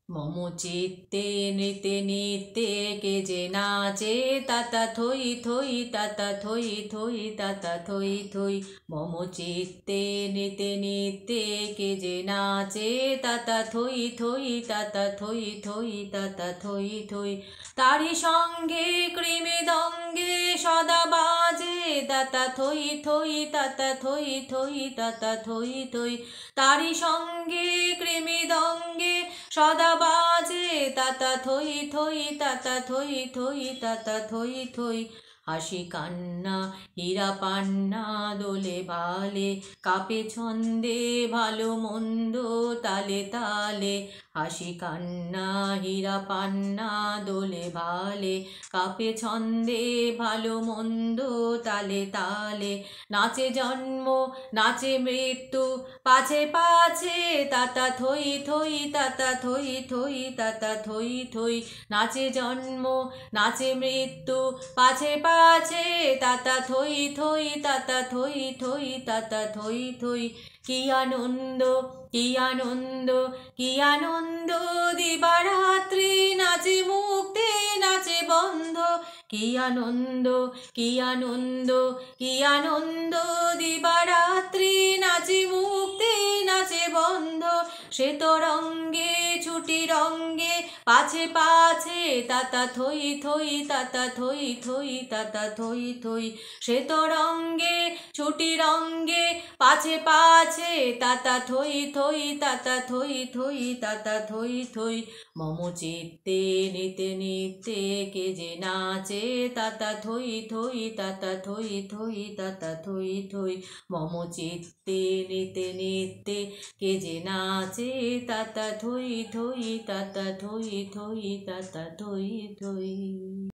মম চিত্তে নৃতে নিত্যে কে যে নাচে তাতা থই থই তাতা থই থই তাতা থই থই। মম চিত্তে নৃতে নিত্যে কে যে নাচে তাতা থই থই তাতা থই থই তাতা থই থই। তারি সঙ্গে কৃমিদঙ্গে সদা বাজে তাতা থই থই তাতা থই থই তাতা থই থই। তারি সঙ্গে কৃমিদঙ্গে সদা বাজে তাতা থই থই তাতা থই থই তাতা থই থই। হাসি কান্না হীরা পান্না দোলে ভালে কাপে ছন্দে ভালো মন্দ তালে তালে। হাসি কান্না হীরা পান্না দোলে ভালে কাপে ছন্দে ভালো মন্দ তালে তালে। নাচে জন্ম নাচে মৃত্যু পাছে পাছে তাতা থই থই তাতা থই থই তাতা থই থই। নাচে জন্ম নাচে মৃত্যু পাছে পাছে তাতা থই থই তাতা থই থই তাতা থই থই। কি আনন্দ কি আনন্দ কি আনন্দ দিবারাত্রি নাচে মুক্তি নাচে বন্ধ। কি আনন্দ কি আনন্দ কি আনন্দ দিবারাত্রি নাচে মুক্তি নাচে বন্ধ। শ্বেত রঙ্গে ছুটি রঙ্গে পাছে পাছে তাতা থই থই তাতা থই থই তাতা থই থই। শ্বেত রঙ্গে ছুটি রঙ্গে পাছে পাছে তাতা থই থই তাতা থই থই তাতা থই থই। মম চিত্তে নৃতে নিত্যে কে যে নাচে তাতা থই থই তাতা থই থই তাতা থই থই। মম চিত্তে নৃতে নিত্যে কে যে নাচে তাতা থই থই তাতা থই থই তাতা থই থই।